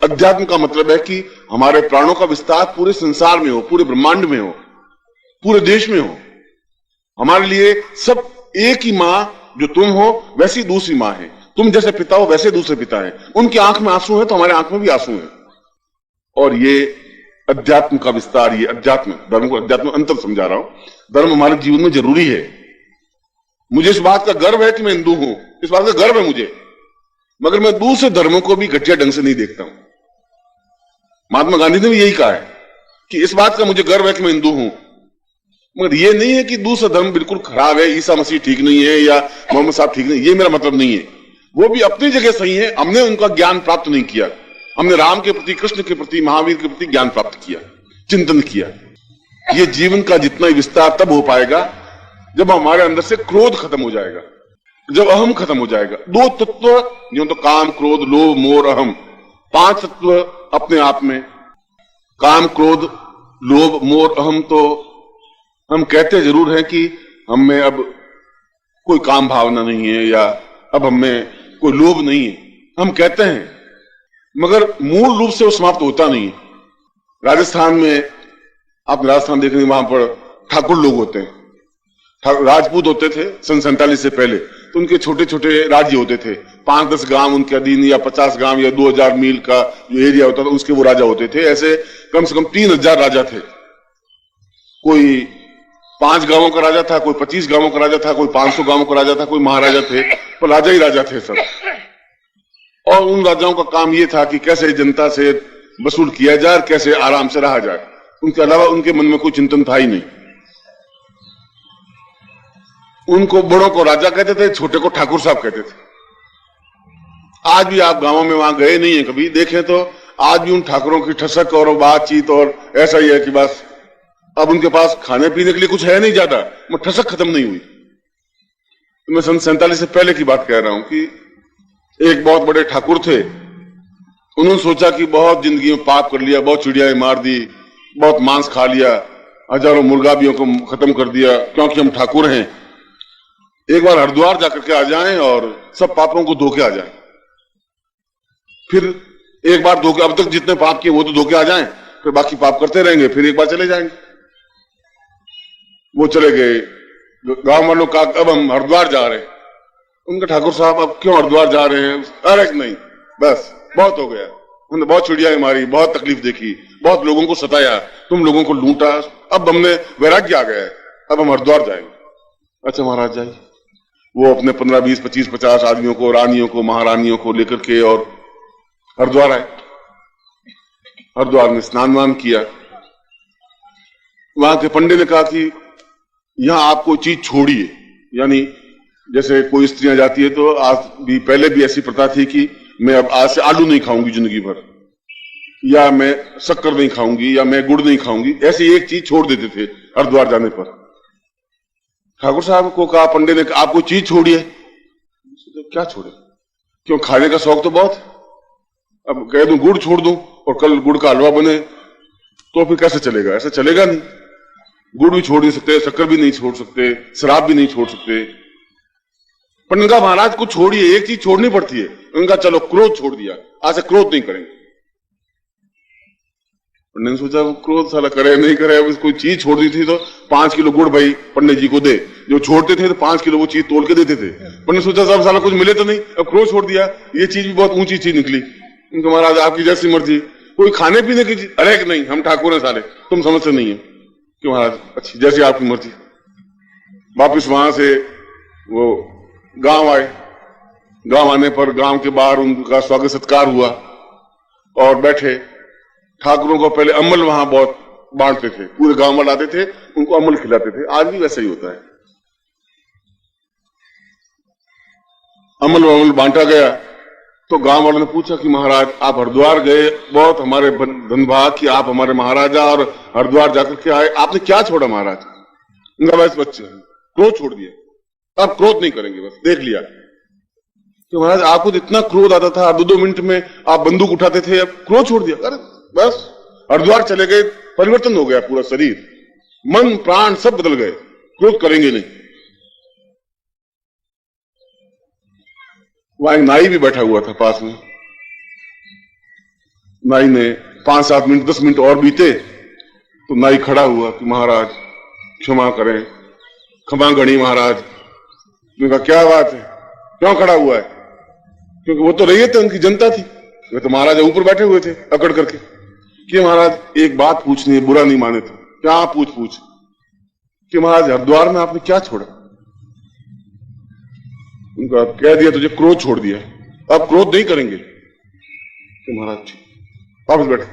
अध्यात्म का मतलब है कि हमारे प्राणों का विस्तार पूरे संसार में हो, पूरे ब्रह्मांड में हो, पूरे देश में हो। हमारे लिए सब एक ही मां, जो तुम हो वैसी दूसरी मां है, तुम जैसे पिता हो वैसे दूसरे पिता है। उनकी आंख में आंसू है तो हमारे आंख में भी आंसू है। और ये अध्यात्म का विस्तार, ये अध्यात्म, धर्म को अध्यात्म अंतर समझा रहा हूं। धर्म हमारे जीवन में जरूरी है। मुझे इस बात का गर्व है कि मैं हिंदू हूं, इस बात का गर्व है मुझे, मगर मैं दूसरे धर्मों को भी घटिया ढंग से नहीं देखता हूं। महात्मा गांधी ने भी यही कहा है कि इस बात का मुझे गर्व है कि मैं हिंदू हूं, मगर यह नहीं है कि दूसरा धर्म बिल्कुल खराब है, ईसा मसीह ठीक नहीं है या मोहम्मद साहब ठीक नहीं, ये मेरा मतलब नहीं है। वो भी अपनी जगह सही है। हमने उनका ज्ञान प्राप्त नहीं किया। हमने राम के प्रति, कृष्ण के प्रति, महावीर के प्रति ज्ञान प्राप्त किया, चिंतन किया। ये जीवन का जितना ही विस्तार तब हो पाएगा जब हमारे अंदर से क्रोध खत्म हो जाएगा, जब अहम खत्म हो जाएगा। दो तत्व जो तो काम, क्रोध, लोभ, मोह, अहम, 5 तत्व अपने आप में। काम, क्रोध, लोभ, मोह, अहम। तो हम कहते जरूर हैं कि हम में अब कोई काम भावना नहीं है या अब हमें कोई लोभ नहीं है, हम कहते हैं, मगर मूल रूप से वो समाप्त होता नहीं है। राजस्थान में, आप राजस्थान देखेंगे, वहां पर ठाकुर लोग होते हैं, राजपूत होते थे सन 47 से पहले, तो उनके छोटे छोटे राज्य होते थे, 5-10 गांव उनके अधीन, या 50 गांव या 2000 मील का जो एरिया होता था उसके वो राजा होते थे। ऐसे कम से कम 3000 राजा थे। कोई 5 गांवों का राजा था, कोई 25 गांवों का राजा था, कोई 500 गांवों का राजा था, कोई महाराजा थे, पर राजा ही राजा थे सब। और उन राजाओं का काम यह था कि कैसे जनता से वसूल किया जाए, कैसे आराम से रहा जाए। उनके अलावा उनके मन में कोई चिंतन था ही नहीं। उनको बड़ों को राजा कहते थे, छोटे को ठाकुर साहब कहते थे। आज भी आप गांवों में वहां गए नहीं है कभी, देखें तो आज भी उन ठाकुरों की ठसक और बातचीत और ऐसा ही है कि बस अब उनके पास खाने पीने के लिए कुछ है नहीं ज्यादा, वो ठसक खत्म नहीं हुई। तो मैं सन 47 से पहले की बात कह रहा हूं कि एक बहुत बड़े ठाकुर थे। उन्होंने सोचा कि बहुत जिंदगी में पाप कर लिया, बहुत चिड़ियाएं मार दी, बहुत मांस खा लिया, हजारों मुर्गाबियों को खत्म कर दिया, क्योंकि हम ठाकुर हैं। एक बार हरिद्वार जाकर के आ जाएं और सब पापों को धो के आ जाएं। फिर एक बार धोके, अब तक जितने पाप किए वो तो धोके आ जाएं, फिर बाकी पाप करते रहेंगे, फिर एक बार चले जाएंगे। वो चले गए। गांव वालों का अब हम हरिद्वार जा रहे हैं। उनका ठाकुर साहब अब क्यों हरिद्वार जा रहे हैं? अरे नहीं, बस बहुत हो गया, हमने बहुत चिड़ियाएं मारी, बहुत तकलीफ देखी, बहुत लोगों को सताया, तुम लोगों को लूटा, अब हमने वैराग्य आ गया है, अब हम हरिद्वार जाएंगे। अच्छा महाराज जाइए। वो अपने 15, 20, 25, 50 आदमियों को, रानियों को, महारानियों को लेकर के और हरिद्वार आए। हरिद्वार में स्नान वान किया। वहां के पंडित ने कहा कि यहां आप कोई चीज छोड़िए, यानी जैसे कोई स्त्रियां जाती है तो आज भी, पहले भी ऐसी प्रथा थी कि मैं अब आज से आलू नहीं खाऊंगी जिंदगी भर, या मैं शक्कर नहीं खाऊंगी, या मैं गुड़ नहीं खाऊंगी, ऐसी एक चीज छोड़ देते थे हरिद्वार जाने पर। ठाकुर साहब को कहा, पंडित ने कहा, आप कोई चीज छोड़िए। क्या छोड़े? क्यों, खाने का शौक तो बहुत। अब कह दूं गुड़ छोड़ दूं और कल गुड़ का हलवा बने तो फिर कैसे चलेगा? ऐसा चलेगा नहीं। गुड़ भी छोड़ नहीं सकते, शक्कर भी नहीं छोड़ सकते, शराब भी नहीं छोड़ सकते। पंडित का महाराज कुछ छोड़िए, एक चीज छोड़नी पड़ती है। उनका चलो क्रोध छोड़ दिया, आज से क्रोध नहीं करेंगे। पंडित ने सोचा वो क्रोध साला करे नहीं करे, अब कोई चीज छोड़ दी थी तो 5 किलो गुड़ भाई पंडित जी को दे। जो छोड़ते थे तो 5 किलो वो चीज तोड़ के देते थे। पंडित सोचा सब साला कुछ मिले तो नहीं, अब क्रोध छोड़ दिया, ये चीज भी बहुत ऊंची चीज निकली। उनका महाराज आपकी जैसी मर्जी, कोई खाने पीने की चीज, अरे नहीं हम ठाकुर हैं साले, तुम समझते नहीं है। क्यों महाराज? अच्छी, जैसी आपकी मर्जी। वापिस वहां से वो गांव आए। गांव आने पर गांव के बाहर उनका स्वागत सत्कार हुआ और बैठे। ठाकुरों को पहले अमल वहां बहुत बांटते थे, पूरे गांव वाले आते थे, उनको अमल खिलाते थे। आज भी वैसा ही होता है। अमल बांटा गया तो गांव वालों ने पूछा कि महाराज आप हरिद्वार गए, बहुत हमारे धनभाग कि आप हमारे महाराजा, और हरिद्वार जाकर के आए, आपने क्या छोड़ा महाराज? उनका बस बच्चे क्रोध छोड़ दिया, अब क्रोध नहीं करेंगे, बस देख लिया। तो महाराज आपको इतना क्रोध आता था, 2-2 मिनट में आप बंदूक उठाते थे, अब क्रोध छोड़ दिया। अरे बस हरिद्वार चले गए, परिवर्तन हो गया पूरा शरीर, मन प्राण सब बदल गए, क्रोध करेंगे नहीं। वहां एक नाई भी बैठा हुआ था पास में। नाई ने 5-7 मिनट 10 मिनट और बीते तो नाई खड़ा हुआ कि महाराज क्षमा करें, क्षमा गणी महाराज। मैंने कहा क्या बात है, क्यों खड़ा हुआ है? क्योंकि वो तो रैयत थे, उनकी जनता थी, वे तो महाराज ऊपर बैठे हुए थे अकड़ करके कि महाराज एक बात पूछनी है, बुरा नहीं माने तो। क्या पूछ कि महाराज हरिद्वार में आपने क्या छोड़ा? उनका कह दिया तुझे क्रोध छोड़ दिया, अब क्रोध नहीं करेंगे। कि महाराज वापस बैठे।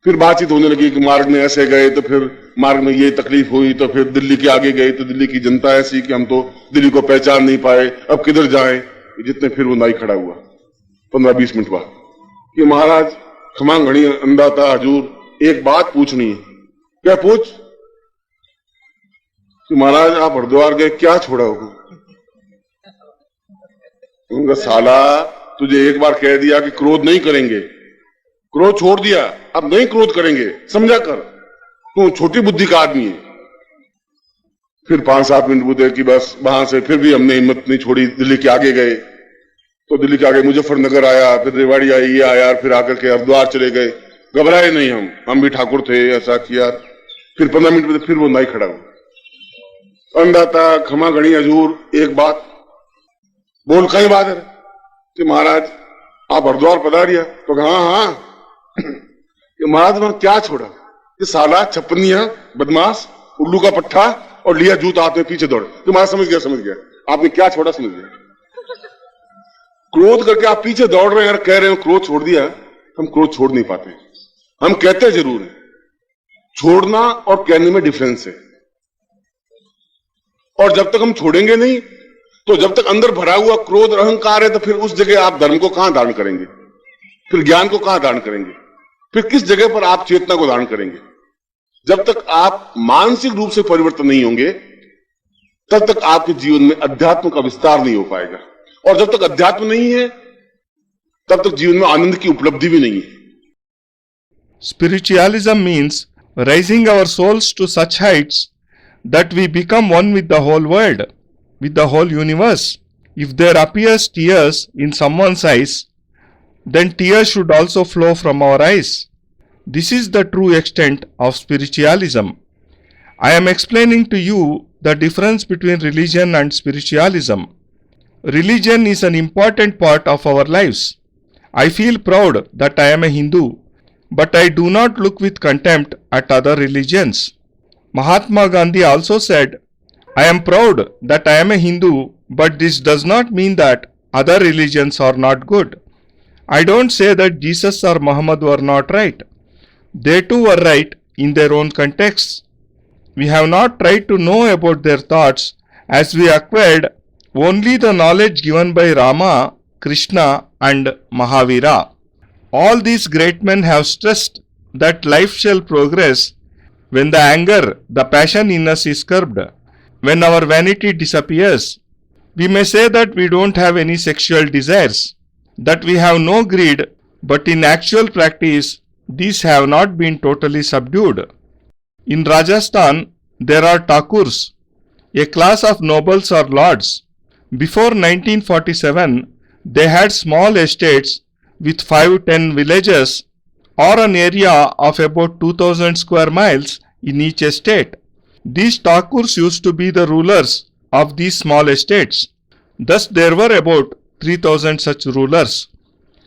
फिर बातचीत होने लगी कि मार्ग में ऐसे गए तो फिर मार्ग में ये तकलीफ हुई, तो फिर दिल्ली के आगे गए तो दिल्ली की जनता ऐसी कि हम तो दिल्ली को पहचान नहीं पाए, अब किधर जाएं। जितने फिर वो नाई खड़ा हुआ 15-20 मिनट बाद कि महाराज क्षमा घड़ी अंदाता हजूर, एक बात पूछनी है। क्या पूछ? कि महाराज आप हरिद्वार गए, क्या छोड़ा होगा? उनका साला तुझे एक बार कह दिया कि क्रोध नहीं करेंगे, क्रोध छोड़ दिया, अब नहीं क्रोध करेंगे, समझा कर, तू छोटी बुद्धि का आदमी है। फिर 5-7 मिनट बुद्धे की बस वहां से फिर भी हमने हिम्मत नहीं छोड़ी, दिल्ली के आगे गए तो दिल्ली के आगे मुजफ्फरनगर आया, फिर रेवाड़ी आई, ये आया, फिर आकर के हरिद्वार चले गए। घबराए नहीं हम भी ठाकुर थे, ऐसा किया। फिर 15 मिनट में फिर वो नाई खड़ा हुआ, अंदाता क्षमा गणी हजूर, एक बात बोल। कई बात है कि महाराज आप हरिद्वार पधारिया? तो हाँ कि महाराज वहां क्या छोड़ा? ये साला छपनिया बदमाश उल्लू का पट्टा और लिया जूत हाथ में पीछे दौड़। तो महाराज समझ गया आपने क्या छोड़ा, समझ गया। क्रोध करके आप पीछे दौड़ रहे हैं, अगर कह रहे हो क्रोध छोड़ दिया, हम क्रोध छोड़ नहीं पाते। हम कहते जरूर है, छोड़ना और कहने में डिफरेंस है। और जब तक हम छोड़ेंगे नहीं, तो जब तक अंदर भरा हुआ क्रोध और अहंकार है, तो फिर उस जगह आप धर्म को कहां धारण करेंगे, फिर ज्ञान को कहां धारण करेंगे, फिर किस जगह पर आप चेतना को धारण करेंगे? जब तक आप मानसिक रूप से परिवर्तन नहीं होंगे, तब तक आपके जीवन में अध्यात्म का विस्तार नहीं हो पाएगा। और जब तक अध्यात्म नहीं है, तब तक जीवन में आनंद की उपलब्धि भी नहीं है। Spiritualism means raising our souls to such heights that we become one with the whole world, with the whole universe. If there appears tears in someone's eyes, then tears should also flow from our eyes. This is the true extent of spiritualism. I am explaining to you the difference between religion and spiritualism. Religion is an important part of our lives. I feel proud that I am a Hindu, but I do not look with contempt at other religions. Mahatma Gandhi also said, I am proud that I am a Hindu, but this does not mean that other religions are not good. I don't say that Jesus or Muhammad were not right. They too were right in their own contexts. We have not tried to know about their thoughts, as we acquired only the knowledge given by Rama, Krishna and Mahavira. All these great men have stressed that life shall progress when the anger, the passion in us is curbed, when our vanity disappears. We may say that we don't have any sexual desires, that we have no greed, but in actual practice, these have not been totally subdued. In Rajasthan, there are Thakurs, a class of nobles or lords. Before 1947, they had small estates with 5-10 villages or an area of about 2000 square miles in each estate. These Thakurs used to be the rulers of these small estates. Thus there were about 3000 such rulers.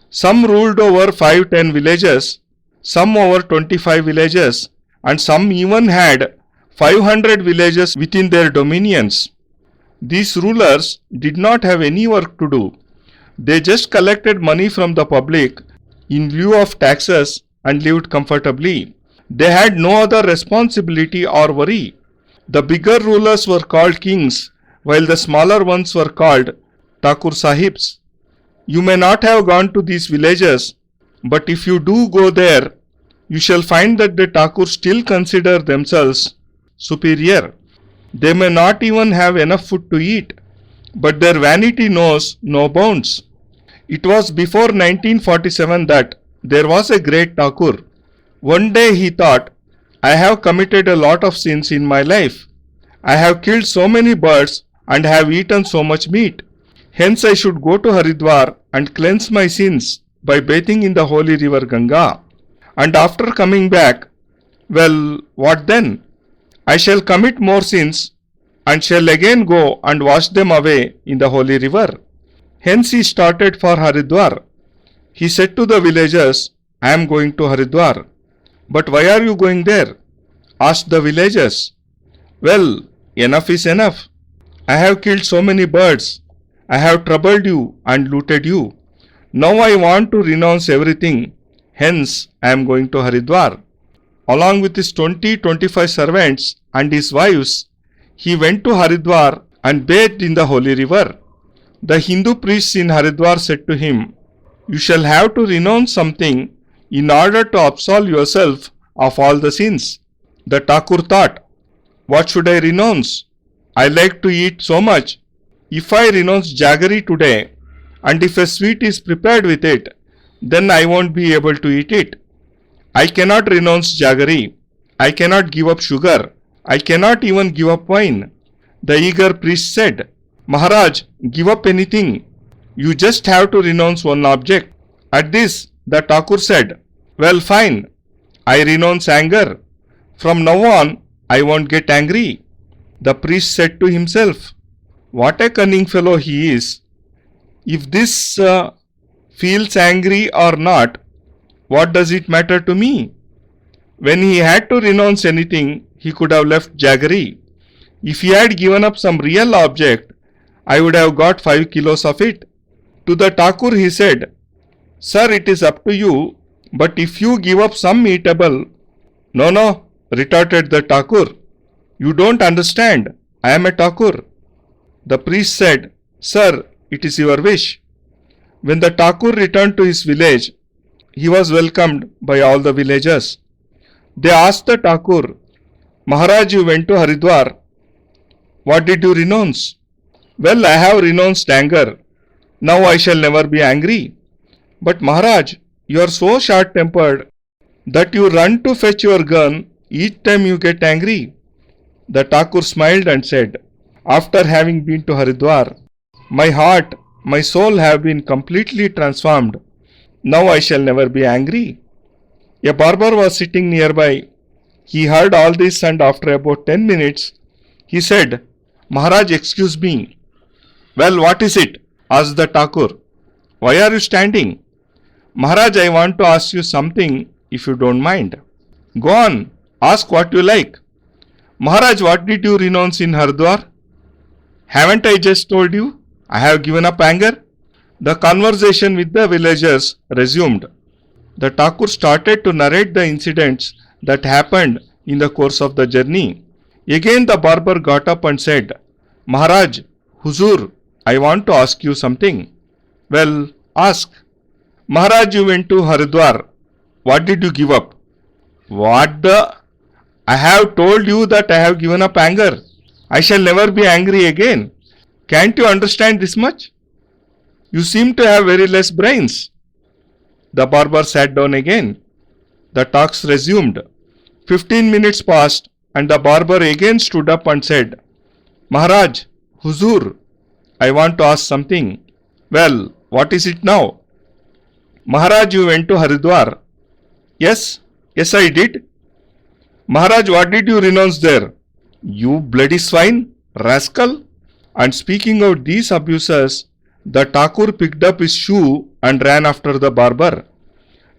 Some ruled over 5-10 villages, some over 25 villages, and some even had 500 villages within their dominions. These rulers did not have any work to do. They just collected money from the public in lieu of taxes and lived comfortably. They had no other responsibility or worry. The bigger rulers were called kings, while the smaller ones were called Thakur Sahibs. You may not have gone to these villages, but if you do go there, you shall find that the Thakurs still consider themselves superior. They may not even have enough food to eat, but their vanity knows no bounds. It was before 1947 that there was a great Thakur. One day he thought, I have committed a lot of sins in my life. I have killed so many birds and have eaten so much meat. Hence I should go to Haridwar and cleanse my sins by bathing in the holy river Ganga. And after coming back, well, what then? I shall commit more sins and shall again go and wash them away in the holy river. Hence he started for Haridwar. He said to the villagers, I am going to Haridwar. But why are you going there? Asked the villagers. Well, enough is enough. I have killed so many birds. I have troubled you and looted you. Now I want to renounce everything. Hence I am going to Haridwar. Along with his 20-25 servants and his wives, he went to Haridwar and bathed in the holy river. The Hindu priests in Haridwar said to him, You shall have to renounce something in order to absolve yourself of all the sins. The Thakur thought, What should I renounce? I like to eat so much. If I renounce jaggery today, and if a sweet is prepared with it, then I won't be able to eat it. I cannot renounce jaggery. I cannot give up sugar. I cannot even give up wine. The eager priest said, Maharaj, give up anything. You just have to renounce one object. At this, the Thakur said, Well, fine. I renounce anger. From now on, I won't get angry. The priest said to himself, What a cunning fellow he is. If this feels angry or not, what does it matter to me? When he had to renounce anything, he could have left jaggery. If he had given up some real object, I would have got 5 kilos of it. To the Thakur he said, Sir, it is up to you, but if you give up some eatable. No, retorted the Thakur. You don't understand. I am a Thakur. The priest said, Sir, it is your wish. When the Thakur returned to his village, he was welcomed by all the villagers. They asked the Thakur, Maharaj, you went to Haridwar. What did you renounce? Well, I have renounced anger. Now I shall never be angry. But Maharaj, you are so short-tempered that you run to fetch your gun each time you get angry. The Thakur smiled and said, After having been to Haridwar, my heart, my soul have been completely transformed. Now I shall never be angry. A barber was sitting nearby. He heard all this and after about 10 minutes, he said, Maharaj, excuse me. Well, what is it? Asked the Thakur. Why are you standing? Maharaj, I want to ask you something if you don't mind. Go on, ask what you like. Maharaj, what did you renounce in Haridwar? Haven't I just told you? I have given up anger. The conversation with the villagers resumed. The Thakur started to narrate the incidents that happened in the course of the journey. Again the barber got up and said, Maharaj, Huzur, I want to ask you something. Well, ask. Maharaj, you went to Haridwar. What did you give up? What the? I have told you that I have given up anger. I shall never be angry again. Can't you understand this much? You seem to have very less brains. The barber sat down again. The talks resumed. 15 minutes passed and the barber again stood up and said, Maharaj, Huzur, I want to ask something. Well, what is it now? Maharaj, you went to Haridwar. Yes, I did. Maharaj, what did you renounce there? You bloody swine, rascal. And speaking of these abuses, the Thakur picked up his shoe and ran after the barber.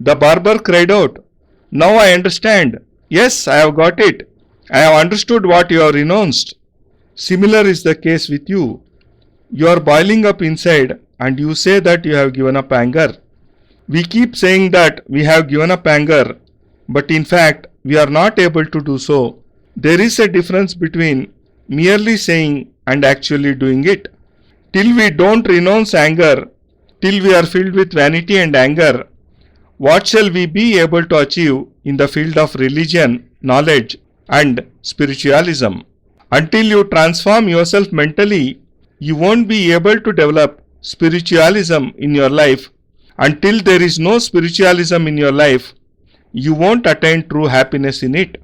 The barber cried out, Now I understand. Yes, I have got it. I have understood what you have renounced. Similar is the case with you. You are boiling up inside and you say that you have given up anger. We keep saying that we have given up anger, but in fact we are not able to do so. There is a difference between merely saying and actually doing it. Till we don't renounce anger, till we are filled with vanity and anger, what shall we be able to achieve in the field of religion, knowledge and spiritualism? Until you transform yourself mentally, you won't be able to develop spiritualism in your life. Until there is no spiritualism in your life, you won't attain true happiness in it.